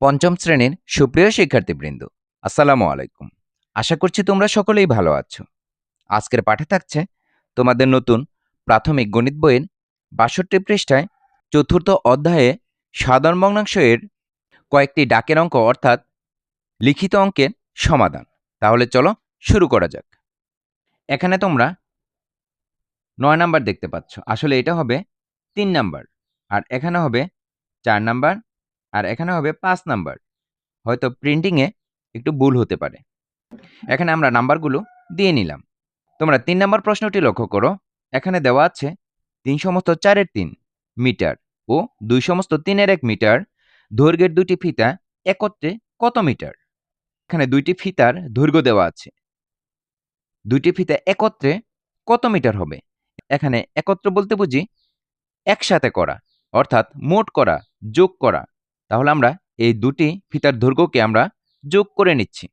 পঞ্চম শ্রেণীর সুপ্রিয় শিক্ষার্থীবৃন্দ, আসসালামু আলাইকুম। আশা করছি তোমরা সকলেই ভালো আছো। আজকের পাঠে থাকছে তোমাদের নতুন প্রাথমিক গণিত বইয়ের ৬২ পৃষ্ঠায় চতুর্থ অধ্যায়ে সাধারণ ভগ্নাংশ এর কয়েকটি ডাকের অঙ্ক অর্থাৎ লিখিত অঙ্কের সমাধান। তাহলে চলো শুরু করা যাক। এখানে তোমরা ৯ নাম্বার দেখতে পাচ্ছ, আসলে এটা হবে ৩ নাম্বার, আর এখানে হবে ৪ নাম্বার, আর এখানে হবে ৫ নাম্বার। হয়তো প্রিন্টিংয়ে একটু ভুল হতে পারে। এখানে আমরা নাম্বারগুলো দিয়ে নিলাম। তোমরা ৩ নাম্বার প্রশ্নটি লক্ষ্য করো। এখানে দেওয়া আছে ৩ সমস্ত ৪ এর ৩ মিটার ও ২ সমস্ত ৩ এর ১ মিটার দৈর্ঘ্যের দুটি ফিতা একত্রে কত মিটার? এখানে দুইটি ফিতার দৈর্ঘ্য দেওয়া আছে। দুইটি ফিতা একত্রে কত মিটার হবে? এখানে একত্র বলতে বুঝি একসাথে করা, অর্থাৎ মোট করা, যোগ করা। তাহলে আমরা এই দুটি ফিতার দৈর্ঘ্যকে আমরা যোগ করে নিচ্ছি।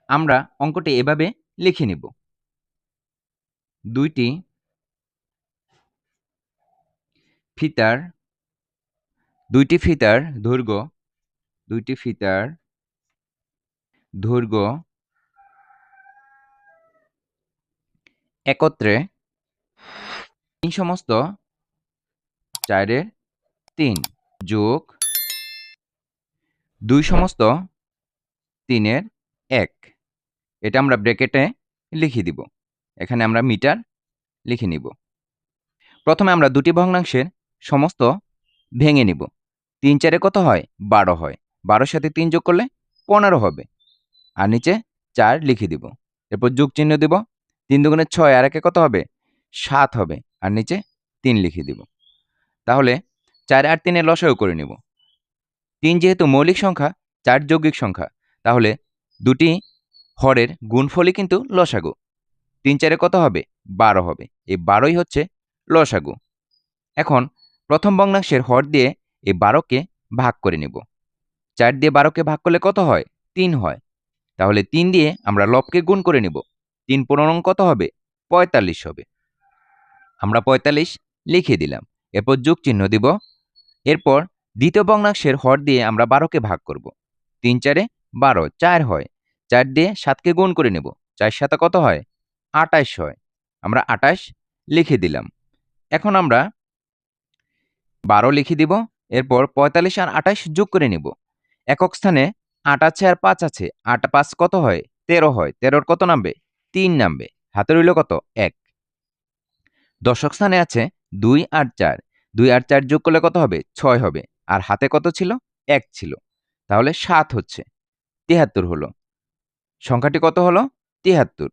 আমরা অঙ্কটি এভাবে লিখে নিব। দুইটি ফিতার দৈর্ঘ্য একত্রে ৩ সমস্ত ৪ এর ৩ যোগ ২ সমস্ত ৩ এর ১। এটা আমরা ব্র্যাকেটে লিখে দিব। এখানে আমরা মিটার লিখে নিব। প্রথমে আমরা দুটি ভগ্নাংশের সমস্ত ভেঙে নিব। ৩ ৪ কত হয়? ১২ হয়। ১২ সাথে ৩ যোগ করলে ১৫ হবে। আর নিচে ৪ লিখে দিব। এরপর যোগ চিহ্ন দিব। ৩ দুগুণে ৬, আর একে কত হবে? ৭ হবে। আর নিচে ৩ লিখে দিব। তাহলে ৪ আর ৩ এর লসাগু করে নিব। ৩ যেহেতু মৌলিক সংখ্যা, ৪ যৌগিক সংখ্যা, তাহলে দুটি হরের গুণফলই কিন্তু লসাগু। ৩ ৪ কত হবে? ১২ হবে। এই ১২ই হচ্ছে লসাগু। এখন প্রথম ভগ্নাংশের হর দিয়ে এই ১২কে ভাগ করে নিব। ৪ দিয়ে ১২কে ভাগ করলে কত হয়? ৩ হয়। তাহলে ৩ দিয়ে আমরা লবকে গুণ করে নিব। ৩ ১৫ কত হবে? ৪৫ হবে। আমরা ৪৫ লিখে দিলাম। এরপর যোগ চিহ্ন দিব। এরপর দ্বিতীয় ভগ্নাংশের হর দিয়ে আমরা ১২কে ভাগ করব। ৩ ৪ ১২, ৪ হয়। ৪ দিয়ে ৭কে গুণ করে নেব। ৪ ৭ কত হয়? ২৮ হয়। আমরা ২৮ লিখে দিলাম। এখন আমরা ১২ লিখে দিব। এরপর ৪৫ আর ২৮ যোগ করে নিব। একক স্থানে ৮ আছে আর ৫ আছে। ৮ ৫ কত হয়? ১৩ হয়। ১৩ কত নামবে? ৩ নামবে। হাতে রইল কত? ১। দশক স্থানে আছে ২ আর ৪। ২ আর ৪ যোগ করলে কত হবে? ৬ হবে। আর হাতে কত ছিল? ১ ছিল। তাহলে ৭ হচ্ছে। ৭৩ হলো। সংখ্যাটি কত হলো? ৭৩।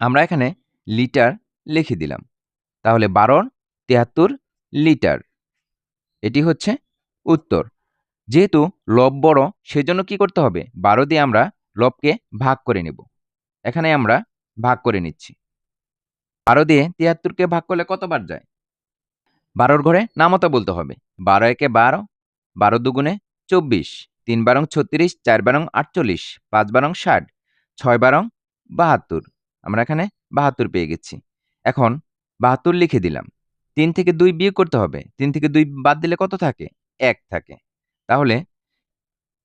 আমরা এখানে লিটার লিখে দিলাম। তাহলে ১২ ৭৩ লিটার। এটি হচ্ছে উত্তর। যেহেতু লব বড়, সেজন্য কি করতে হবে? ১২ দিয়ে আমরা লবকে ভাগ করে নেব। এখানে আমরা ভাগ করে নিচ্ছি। ১২ দিয়ে ৭৩কে ভাগ করলে কতবার যায়? ১২র ঘরে নামতা বলতে হবে। ১২ একে ১২, ১২ দুগুণে ২৪, ৩ বারং ৩৬, ৪ বারং ৪৮, ৫ বারং ৬০, ৬ বারং ৭২। আমরা এখানে ৭২ পেয়ে গেছি। এখন ৭২ লিখে দিলাম। ৩ থেকে ২ বিয়োগ করতে হবে। ৩ থেকে ২ বাদ দিলে কত থাকে? ১ থাকে। তাহলে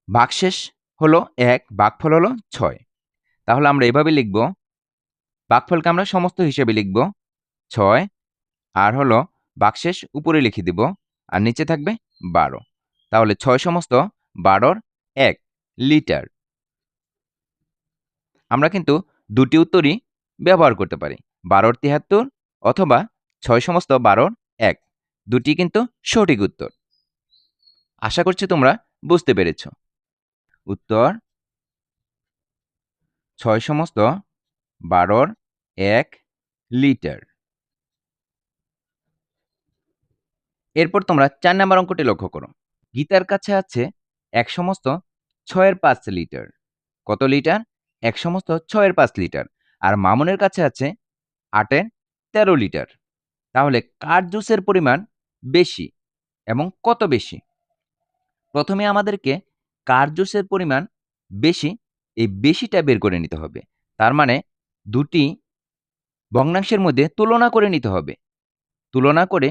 ভাগশেষ হলো ১, ভাগফল হলো ৬। তাহলে আমরা এভাবে লিখব। ভাগফলকে আমরা সমস্ত হিসেবে লিখব ৬, আর হলো ভাগশেষ উপরে লিখে দিব, আর নিচে থাকবে ১২। তাহলে ৬ সমস্ত ১২র ১ লিটার। আমরা কিন্তু দুটি উত্তরই ব্যবহার করতে পারি। ১২র ৭৩ অথবা ৬ সমস্ত ১২র ১। দুটি কিন্তু সঠিক উত্তর। আশা করছি তোমরা বুঝতে পেরেছ। উত্তর ৬ সমস্ত ১২র ১ লিটার। এরপর তোমরা ৪ নাম্বার অঙ্কটি লক্ষ্য করো। গীতার কাছে আছে ১ সমস্ত ৬ এর ৫ লিটার। কত লিটার? ১ সমস্ত ৬ এর ৫ লিটার। আর মামুনের কাছে আছে ৮ এর ১৩ লিটার। তাহলে কার জুসের পরিমাণ বেশি এবং কত বেশি? প্রথমে আমাদেরকে কার জুসের পরিমাণ বেশি, এই বেশিটা বের করে নিতে হবে। তার মানে দুটি ভগ্নাংশের মধ্যে তুলনা করে নিতে হবে। তুলনা করে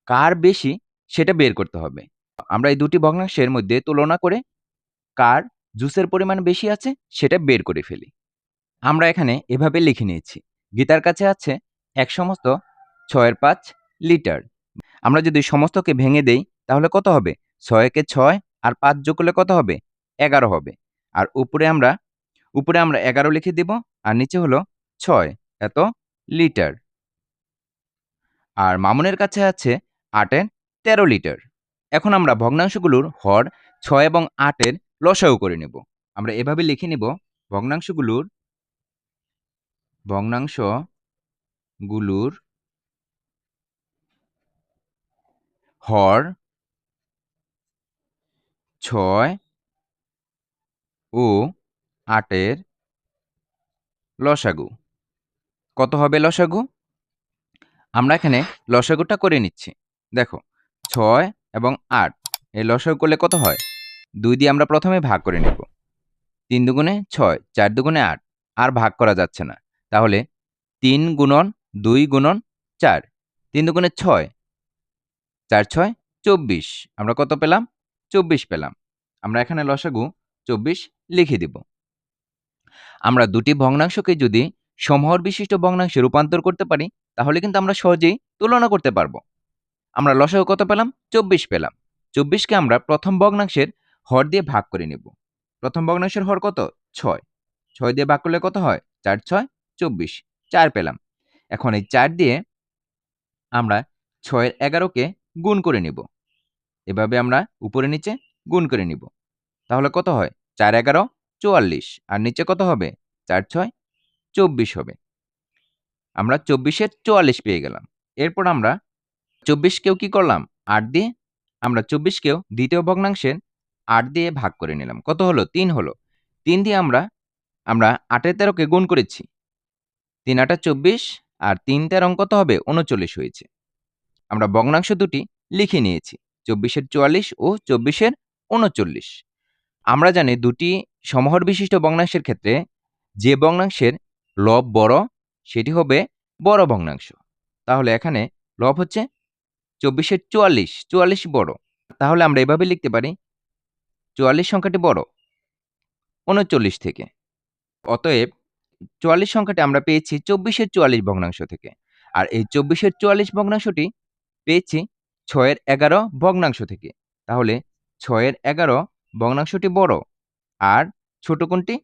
কার বেশি সেটা বের করতে হবে। আমরা এই দুটি ভগ্নাংশের মধ্যে তুলনা করে কার জুসের পরিমাণ বেশি আছে সেটা বের করে ফেলি। আমরা এখানে এভাবে লিখে নিয়েছি, গীতার কাছে আছে 1 সমস্ত 6/5 লিটার। আমরা যদি সমস্তকে ভেঙে দেই তাহলে কত হবে? 6 কে 6 আর 5 যোগ করলে কত হবে? 11 হবে। আর উপরে আমরা 11 লিখে দিব আর নিচে হলো 6 এত লিটার। আর মামুনের কাছে আছে 8 এর 13 লিটার। এখন আমরা ভগ্নাংশগুলোর হর 6 এবং 8 এর লসাগু করে নেব। আমরা এভাবে লিখে নিব, ভগ্নাংশগুলোর হর 6 ও 8 এর লসাগু। কত হবে লসাগু? আমরা এখানে লসাগুটা করে নিচ্ছি। দেখো 6 এবং 8 এই লসাগু করলে কত হয়? 2 দিয়ে আমরা প্রথমে ভাগ করে নেব। 3 দুগুণে 6, 4 দুগুণে 8, আর ভাগ করা যাচ্ছে না। তাহলে 3 গুণন 2 গুণন 4, 3 দুগুণে 6, 4 6 24। আমরা কত পেলাম? 24 পেলাম। আমরা এখানে লসাগু 24 লিখে দিব। আমরা দুটি ভগ্নাংশকে যদি সমহর বিশিষ্ট ভগ্নাংশে রূপান্তর করতে পারি তাহলে কিন্তু আমরা সহজেই তুলনা করতে পারবো। আমরা লসাগু কত পেলাম? 24 পেলাম। 24কে আমরা প্রথম ভগ্নাংশের হর দিয়ে ভাগ করে নেব। প্রথম ভগ্নাংশের হর কত? 6। 6 দিয়ে ভাগ করলে কত হয়? 4 6 24, 4 পেলাম। এখন এই 4 দিয়ে আমরা 6 এর 11কে গুণ করে নিব। এভাবে আমরা উপরে নিচে গুণ করে নিব। তাহলে কত হয়? 4 11 44, আর নিচে কত হবে? 4 6 24 হবে। আমরা 24 এর 44 পেয়ে গেলাম। এরপর আমরা 24কেও কি করলাম? 8 দিয়ে, আমরা 24কেও দ্বিতীয় ভগ্নাংশের 8 দিয়ে ভাগ করে নিলাম। কত হলো? 3 হলো। 3 দিয়ে আমরা 8 এর 13কে গুণ করেছি। 3 8 24, আর 3 13 কত হবে? 39 হয়েছে। আমরা ভগ্নাংশ দুটি লিখে নিয়েছি, 24 এর 44 ও 24 এর 39। আমরা জানি দুটি সমহর বিশিষ্ট ভগ্নাংশের ক্ষেত্রে যে ভগ্নাংশের লব বড় সেটি হবে বড় ভগ্নাংশ। তাহলে এখানে লব হচ্ছে 24 এর 44, 44 বড়। তাহলে আমরা এভাবে লিখতে পারি, 44 সংখ্যাটি বড় 39 থেকে। অতএব 44 সংখ্যাটি আমরা পেয়েছি 24 এর 44 ভগ্নাংশ থেকে। আর এই 24 এর 44 ভগ্নাংশটি পেয়েছি 6 এর 11 ভগ্নাংশ থেকে। তাহলে 6 এর 11 ভগ্নাংশটি বড়, আর ছোট কোনটি?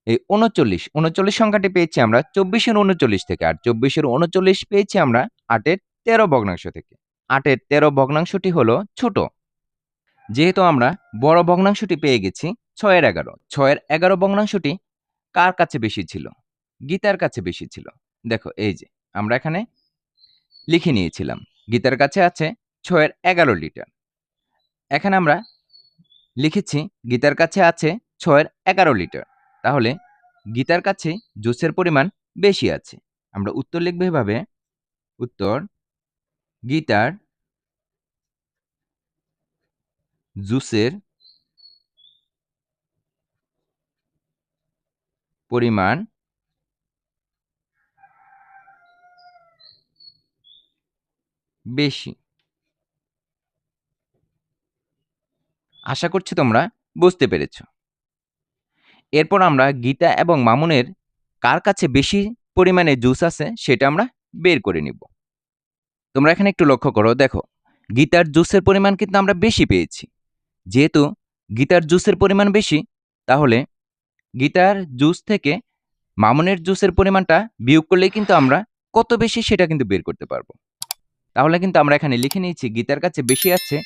এই 39, 39 সংখ্যাটি পেয়েছি আমরা 24 এর 39 থেকে, আর 24 এর 39 পেয়েছি আমরা 8 এর 13 ভগ্নাংশ থেকে। 8 এর 13 ভগ্নাংশটি হলো ছোট। যেহেতু আমরা বড় ভগ্নাংশটি পেয়ে গেছি 6 এর 11, 6 এর 11 ভগ্নাংশটি কার কাছে বেশি ছিল? গীতার কাছে বেশি ছিল। দেখো এই যে আমরা এখানে লিখে নিয়েছিলাম, গীতার কাছে আছে 6 এর 11 লিটার। এখানে আমরা লিখেছি গীতার কাছে আছে 6 এর 11 লিটার। তাহলে গীতার কাছে জুসের পরিমাণ বেশি আছে। আমরা উত্তর লিখব এভাবে, উত্তর গীতার জুসের পরিমাণ বেশি। আশা করছি তোমরা বুঝতে পেরেছ। এরপর আমরা গীতা এবং মামুনের কার কাছে বেশি পরিমাণে জুস আছে সেটা আমরা বের করে নিব। তোমরা এখানে একটু লক্ষ্য করো, দেখো গীতার জুসের পরিমাণ কিন্তু আমরা বেশি পেয়েছি। যেহেতু গীতার জুসের পরিমাণ বেশি, তাহলে গীতার জুস থেকে মামুনের জুসের পরিমাণটা বিয়োগ করলেই কিন্তু আমরা কত বেশি সেটা কিন্তু বের করতে পারবো। তাহলে কিন্তু আমরা এখানে লিখে নিয়েছি গীতার কাছে বেশি আছে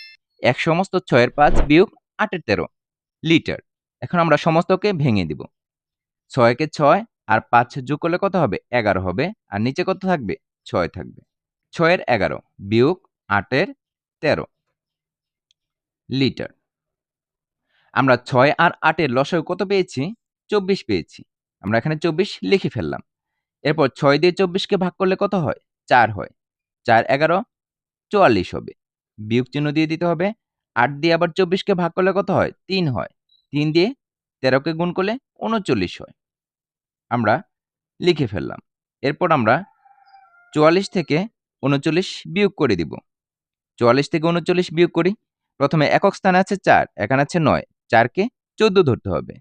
1 সমস্ত 6 এর 5 বিয়োগ 8 এর 13 লিটার। এখন আমরা সমস্তকে ভেঙে দিব। 6 কে 6 আর 5 যোগ করলে কত হবে? 11 হবে। আর নিচে কত থাকবে? 6 থাকবে। 6 এর 11 বিয়োগ 8 এর 13 লিটার। আমরা 6 আর 8 এর লসাগু কত পেয়েছি? 24 পেয়েছি। আমরা এখানে 24 লিখে ফেললাম। এরপর 6 দিয়ে 24 কে ভাগ করলে কত হয়? 4 হয়। 4 11 44 হবে। বিয়োগ চিহ্ন দিয়ে দিতে হবে। 8 দিয়ে আবার 24 কে ভাগ করলে কত হয়? 3 হয়। 3 দিয়ে 13 কে গুণ করলে 39 হয়। আমরা লিখে ফেললাম। এরপর আমরা 44 থেকে 39 বিয়োগ করে দিব। 44 থেকে 39 বিয়োগ করি। প্রথমে একক স্থানে আছে 4, এখানে আছে 9, 4কে 14 ধরতে হবে।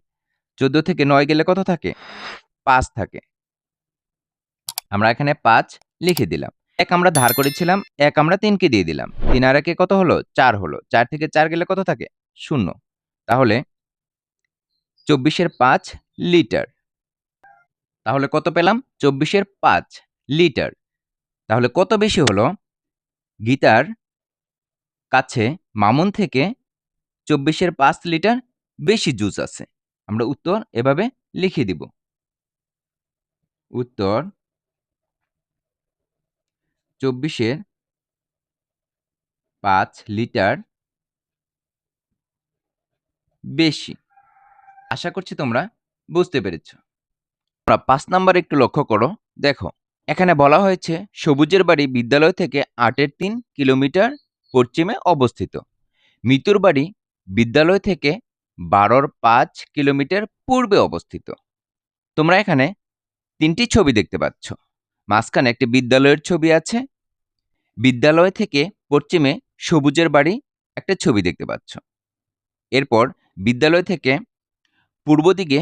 14 থেকে 9 গেলে কত থাকে? 5 থাকে। আমরা এখানে 5 লিখে দিলাম। 1 আমরা ধার করেছিলাম, 1 আমরা 3কে দিয়ে দিলাম। 3 আর 1 কত হলো? 4 হলো। 4 থেকে 4 গেলে কত থাকে? 0। তাহলে 24 এর 5 লিটার। তাহলে কত পেলাম? 24 এর 5 লিটার। তাহলে কত বেশি হলো? গীতার কাছে মামুন থেকে 24 এর 5 লিটার বেশি জুস আছে। আমরা উত্তর এভাবে লিখে দিব। উত্তর 24 এর 5 লিটার বেশি। আশা করছি তোমরা বুঝতে পেরেছ। 5 নাম্বার একটু লক্ষ্য করো, দেখো এখানে বলা হয়েছে সবুজের বাড়ি বিদ্যালয় থেকে 8-এর 3 কিলোমিটার পশ্চিমে অবস্থিত। মিতুর বাড়ি বিদ্যালয় থেকে 12-র 5 কিলোমিটার পূর্বে অবস্থিত। তোমরা এখানে 3টি ছবি দেখতে পাচ্ছ। মাঝখানে একটি বিদ্যালয়ের ছবি আছে। বিদ্যালয় থেকে পশ্চিমে সবুজের বাড়ি একটা ছবি দেখতে পাচ্ছ। এরপর বিদ্যালয় থেকে পূর্ব দিকে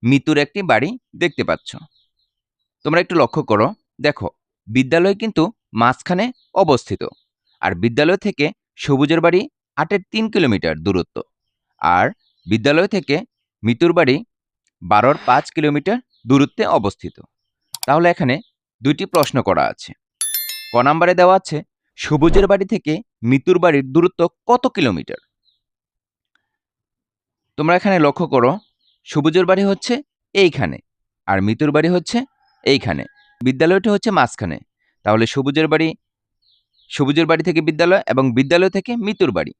মিতুর একটি বাড়ি দেখতে পাচ্ছ। তোমরা একটু লক্ষ্য করো, দেখো বিদ্যালয় কিন্তু মাঝখানে অবস্থিত, আর বিদ্যালয় থেকে সবুজের বাড়ি 8-এর 3 কিলোমিটার দূরত্ব, আর বিদ্যালয় থেকে মিতুর বাড়ি 12-র 5 কিলোমিটার দূরত্বে অবস্থিত। তাহলে এখানে 2টি প্রশ্ন করা আছে। ক নাম্বারে দেওয়া আছে সবুজের বাড়ি থেকে মিতুর বাড়ির দূরত্ব কত কিলোমিটার? তোমরা এখানে লক্ষ্য করো, সবুজের বাড়ি হচ্ছে এইখানে, আর মিতুর বাড়ি হচ্ছে এইখানে। বিদ্যালয়টি হচ্ছে মাঝখানে। তাহলে সবুজের বাড়ি থেকে বিদ্যালয় এবং বিদ্যালয় থেকে মিতুর বাড়ি।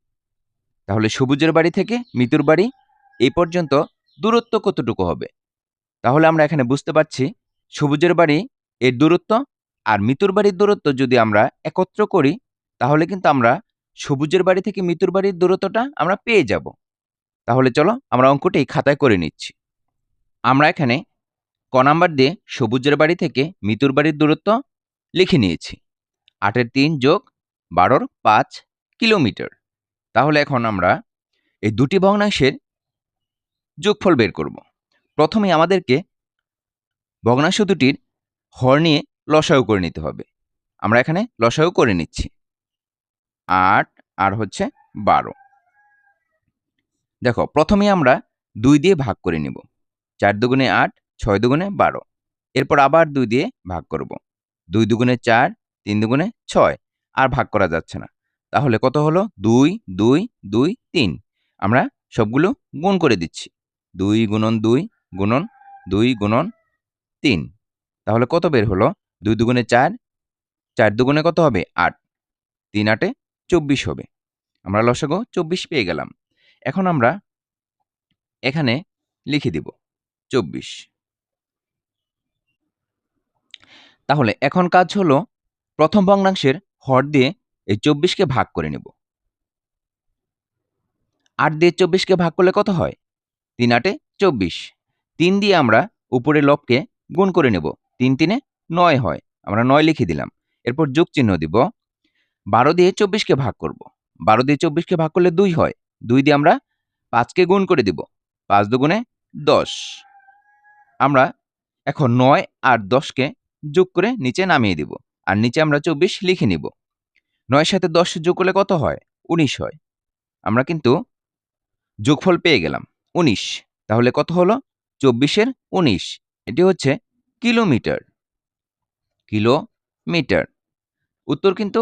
তাহলে সবুজের বাড়ি থেকে মিতুর বাড়ি এই পর্যন্ত দূরত্ব কতটুকু হবে? তাহলে আমরা এখানে বুঝতে পারছি সবুজের বাড়ি এর দূরত্ব আর মিতুর বাড়ির দূরত্ব যদি আমরা একত্র করি, তাহলে কিন্তু আমরা সবুজের বাড়ি থেকে মিতুর বাড়ির দূরত্বটা আমরা পেয়ে যাব। তাহলে চলো আমরা অঙ্কটি খাতায় করে নিচ্ছি। আমরা এখানে ক নাম্বার দিয়ে সবুজের বাড়ি থেকে মিতুর বাড়ির দূরত্ব লিখে নিয়েছি 8-এর 3 যোগ 12-র 5 কিলোমিটার। তাহলে এখন আমরা এই দুটি ভগ্নাংশের যোগফল বের করব। প্রথমে আমাদেরকে ভগ্নাংশ দুটির হর নিয়ে লসাগু করে নিতে হবে। আমরা এখানে লসাগু করে নিচ্ছি। 8 আর হচ্ছে 12। দেখো প্রথমে আমরা 2 দিয়ে ভাগ করে নিব। 4 দুগুণে 8, 6 দুগুণে 12। এরপর আবার 2 দিয়ে ভাগ করব। 2 দুগুণে 4, 3 দুগুণে 6। আর ভাগ করা যাচ্ছে না। তাহলে কত হলো? 2, 2, 2, 3। আমরা সবগুলো গুণ করে দিচ্ছি। 2 গুণন 2 গুণন 2 গুণন 3। তাহলে কত বের হলো? 2 দুগুণে 4, 4 দুগুণে কত হবে? 8। 3 8-এ 24 হবে। আমরা লসাগু 24 পেয়ে গেলাম। এখন আমরা এখানে লিখে দিব 24। তাহলে এখন কাজ হলো প্রথম ভগ্নাংশের হর দিয়ে এই 24কে ভাগ করে নেব। 8 দিয়ে 24কে ভাগ করলে কত হয়? 3 8-এ 24। 3 দিয়ে আমরা উপরের লবকে গুণ করে নেব। 3 3-এ 9 হয়। আমরা 9 লিখে দিলাম। এরপর যোগ চিহ্ন দিব। 12 দিয়ে 24কে ভাগ করব। 12 দিয়ে 24কে ভাগ করলে 2 হয়। 2 দিয়ে আমরা 5কে গুণ করে দিব। 5 দুগুণে 10। আমরা এখন 9 আর 10কে যোগ করে নিচে নামিয়ে দিব। আর নিচে আমরা 24 লিখে নিব। 9 সাথে 10 যোগ করলে কত হয়? 19 হয়। আমরা কিন্তু যোগফল পেয়ে গেলাম 19। তাহলে কত হলো? 24-এর 19। এটি হচ্ছে কিলোমিটার। কিলোমিটার। উত্তর কিন্তু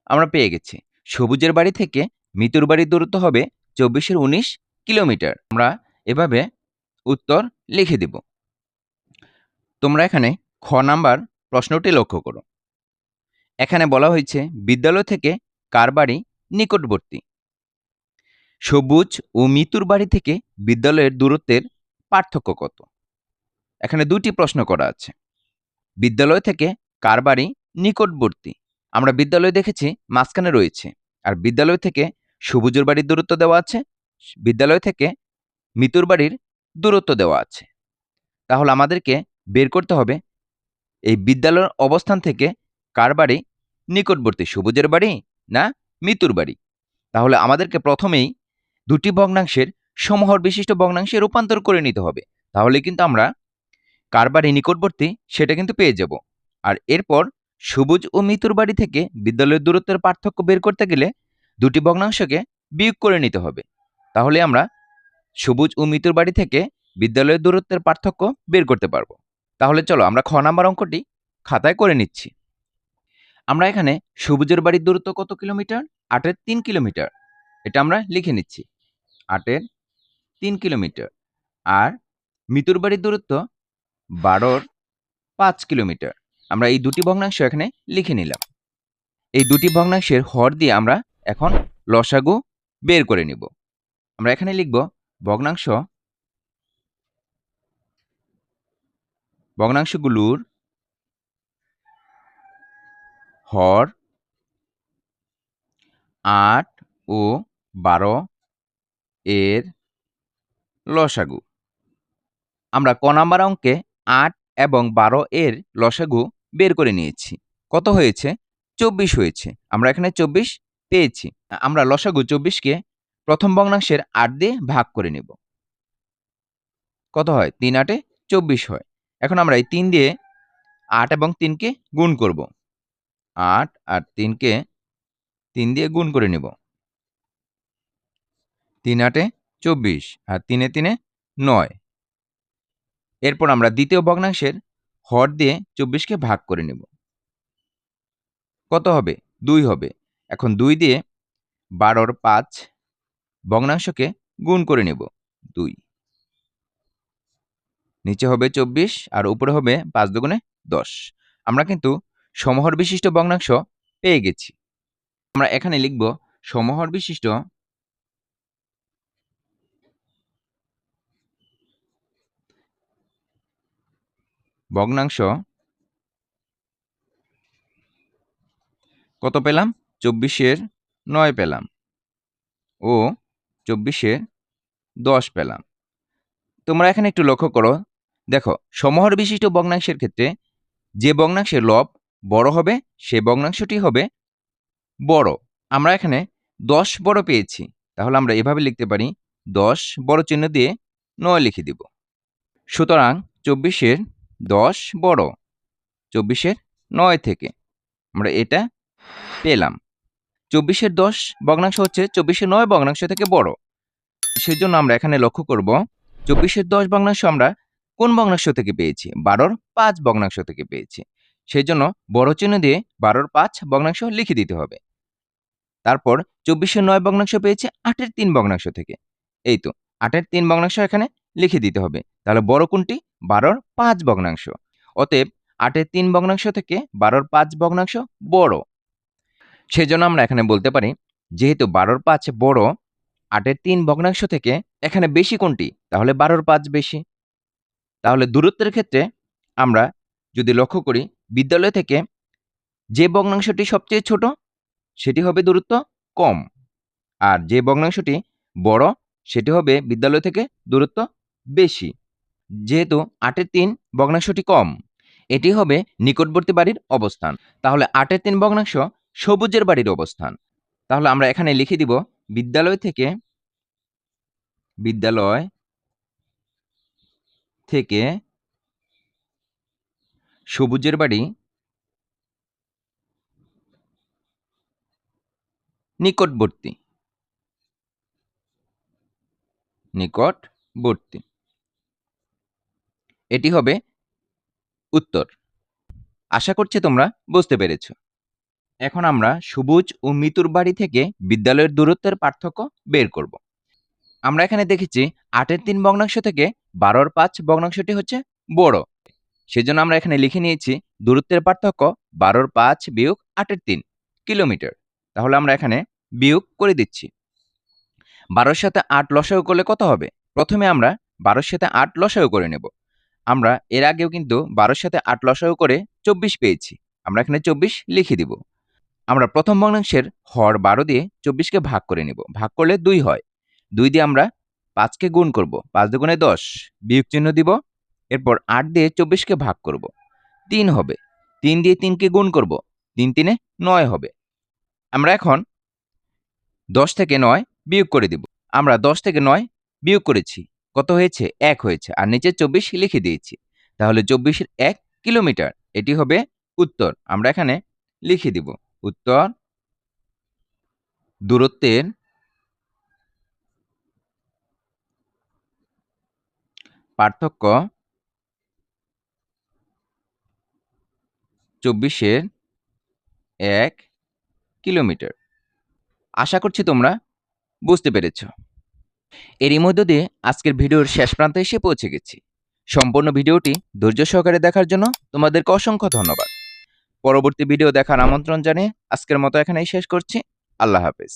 আমরা পেয়ে গেছি। সবুজের বাড়ি থেকে মিতুর বাড়ির দূরত্ব হবে 24-এর 19 কিলোমিটার। আমরা এভাবে উত্তর লিখে দিব। তোমরা এখানে খ নাম্বার প্রশ্নটি লক্ষ্য করো। এখানে বলা হয়েছে বিদ্যালয় থেকে কার বাড়ি নিকটবর্তী? সবুজ ও মিতুর বাড়ি থেকে বিদ্যালয়ের দূরত্বের পার্থক্য কত? এখানে 2টি প্রশ্ন করা আছে। বিদ্যালয় থেকে কার বাড়ি নিকটবর্তী? আমরা বিদ্যালয় দেখেছি মাঝখানে রয়েছে, আর বিদ্যালয় থেকে সবুজের বাড়ির দূরত্ব দেওয়া আছে, বিদ্যালয় থেকে মিতুর বাড়ির দূরত্ব দেওয়া আছে। তাহলে আমাদেরকে বের করতে হবে এই বিদ্যালয়ের অবস্থান থেকে কার বাড়ি নিকটবর্তী, সবুজের বাড়ি না মিতুর বাড়ি? তাহলে আমাদেরকে প্রথমেই দুটি ভগ্নাংশের সমহর বিশিষ্ট ভগ্নাংশে রূপান্তর করে নিতে হবে। তাহলে কিন্তু আমরা কার বাড়ি নিকটবর্তী সেটা কিন্তু পেয়ে যাব। আর এরপর সবুজ ও মিতুর বাড়ি থেকে বিদ্যালয়ের দূরত্বের পার্থক্য বের করতে গেলে দুটি ভগ্নাংশকে বিয়োগ করে নিতে হবে। তাহলে আমরা সবুজ ও মিতুর বাড়ি থেকে বিদ্যালয়ের দূরত্বের পার্থক্য বের করতে পারবো। তাহলে চলো আমরা খ নাম্বার অঙ্কটি খাতায় করে নিচ্ছি। আমরা এখানে সবুজের বাড়ির দূরত্ব কত কিলোমিটার? 8-এর 3 কিলোমিটার। এটা আমরা লিখে নিচ্ছি, 8-এর 3 কিলোমিটার। আর মিতুর বাড়ির দূরত্ব 12-র 5 কিলোমিটার। আমরা এই দুটি ভগ্নাংশ এখানে লিখে নিলাম। এই দুটি ভগ্নাংশের হর দিয়ে আমরা এখন লসাগু বের করে নিব। আমরা এখানে লিখব ভগ্নাংশগুলোর হর 8 ও 12 এর লসাগু। আমরা ক নাম্বার অঙ্কে 8 এবং 12 এর লসাগু বের করে নিয়েছি। কত হয়েছে? 24 হয়েছে। আমরা এখানে 24 পেয়েছি। আমরা লসাগু 24কে প্রথম ভগ্নাংশের 8 দিয়ে ভাগ করে নেব। কত হয়? 3 8-এ 24 হয়। এখন আমরা এই 3 দিয়ে 8 এবং 3কে গুণ করব। 8 আর 3কে 3 দিয়ে গুণ করে নেব। 3 8-এ 24 আর 3 এ 3-এ 9। এরপর আমরা দ্বিতীয় ভগ্নাংশের হর দিয়ে 24কে ভাগ করে নেব। কত হবে? 2 হবে। এখন 2 দিয়ে 12-র 5 ভগ্নাংশকে গুণ করে নেব। 2 নিচে হবে 24 আর উপরে হবে 5 দুগুণে 10। আমরা কিন্তু সমহর বিশিষ্ট ভগ্নাংশ পেয়ে গেছি। আমরা এখানে লিখব সমহর বিশিষ্ট ভগ্নাংশ কত পেলাম? 24-এর 9 পেলাম ও 24-এর 10 পেলাম। তোমরা এখানে একটু লক্ষ্য করো, দেখো সমহর বিশিষ্ট ভগ্নাংশের ক্ষেত্রে যে ভগ্নাংশের লব বড় হবে সে ভগ্নাংশটি হবে বড়। আমরা এখানে 10 বড় পেয়েছি, তাহলে আমরা এভাবে লিখতে পারি 10 বড় চিহ্ন দিয়ে 9 লিখে দিব। সুতরাং 24-এর 10 বড় 24-এর 9 থেকে আমরা এটা পেলাম। 24-এর 10 ভগ্নাংশ হচ্ছে 24-এর 9 ভগ্নাংশ থেকে বড়। সেজন্য আমরা এখানে লক্ষ্য করব 24-এর 10 ভগ্নাংশ আমরা কোন ভগ্নাংশ থেকে পেয়েছি? 12-র 5 ভগ্নাংশ থেকে পেয়েছি। সেজন্য বড় চিহ্ন দিয়ে 12-র 5 ভগ্নাংশ লিখে দিতে হবে। তারপর 24-এর 9 ভগ্নাংশ পেয়েছি 8-এর 3 ভগ্নাংশ থেকে। এই তো 8-এর 3 ভগ্নাংশ এখানে লিখে দিতে হবে। তাহলে বড় কোনটি? 12-র 5 ভগ্নাংশ। অতএব 8-এর 3 ভগ্নাংশ থেকে 12-র 5 ভগ্নাংশ বড়। সেজন্য আমরা এখানে বলতে পারি যেহেতু 12-র 5 বড়, 8-এর 3 ভগ্নাংশ থেকে এখানে বেশি কোনটি? তাহলে 12-র 5 বেশি। তাহলে দূরত্বের ক্ষেত্রে আমরা যদি লক্ষ্য করি বিদ্যালয় থেকে যে ভগ্নাংশটি সবচেয়ে ছোট সেটি হবে দূরত্ব কম, আর যে ভগ্নাংশটি বড় সেটি হবে বিদ্যালয় থেকে দূরত্ব বেশি। যেহেতু 8-এর 3 ভগ্নাংশটি কম, এটি হবে নিকটবর্তী বাড়ির অবস্থান। তাহলে 8-এর 3 ভগ্নাংশ সবুজের বাড়ির অবস্থান। তাহলে আমরা এখানে লিখে দিব বিদ্যালয় থেকে সবুজের বাড়ি নিকটবর্তী। এটি হবে উত্তর। আশা করছি তোমরা বুঝতে পেরেছ। এখন আমরা সবুজ ও মিতুর বাড়ি থেকে বিদ্যালয়ের দূরত্বের পার্থক্য বের করব। আমরা এখানে দেখেছি 8-এর 3 ভগ্নাংশ থেকে 12-র 5 ভগ্নাংশটি হচ্ছে বড়। সেজন্য আমরা এখানে লিখে নিয়েছি দূরত্বের পার্থক্য 12-র 5 বিয়োগ 8-এর 3 কিলোমিটার। তাহলে আমরা এখানে বিয়োগ করে দিচ্ছি। 12-র সাথে 8 লসাগু করলে কত হবে? প্রথমে আমরা 12-র সাথে 8 লসাগু করে নেব। আমরা এর আগেও কিন্তু 12-র সাথে 8 লসাগু করে 24 পেয়েছি। আমরা এখানে 24 লিখে দিব। আমরা প্রথম ভগ্নাংশের হর 12 দিয়ে 24কে ভাগ করে নেব। ভাগ করলে 2 হয়। 2 দিয়ে আমরা 5কে গুণ করব। 5 দুগুণে 10, বিয়োগ চিহ্ন দিব। এরপর 8 দিয়ে 24কে ভাগ করব। 3 হবে। 3 দিয়ে 3কে গুণ করব। 3 3-এ 9 হবে। আমরা এখন 10 থেকে 9 বিয়োগ করে দিব। আমরা 10 থেকে 9 বিয়োগ করেছি। কত হয়েছে? 1 হয়েছে। আর নিচে 24 লিখে দিয়েছি। তাহলে 24 এর 1 কিলোমিটার। এটি হবে উত্তর। আমরা এখানে লিখে দিব। উত্তর দূরত্বের পার্থক্য 24 এর 1 কিলোমিটার। আশা করছি তোমরা বুঝতে পেরেছ। এরই মধ্য দিয়ে আজকের ভিডিওর শেষ প্রান্তে এসে পৌঁছে গেছি। সম্পূর্ণ ভিডিওটি ধৈর্য সহকারে দেখার জন্য তোমাদেরকে অসংখ্য ধন্যবাদ। পরবর্তী ভিডিও দেখার আমন্ত্রণ জানিয়ে আজকের মতো এখানেই শেষ করছি। আল্লাহ হাফেজ।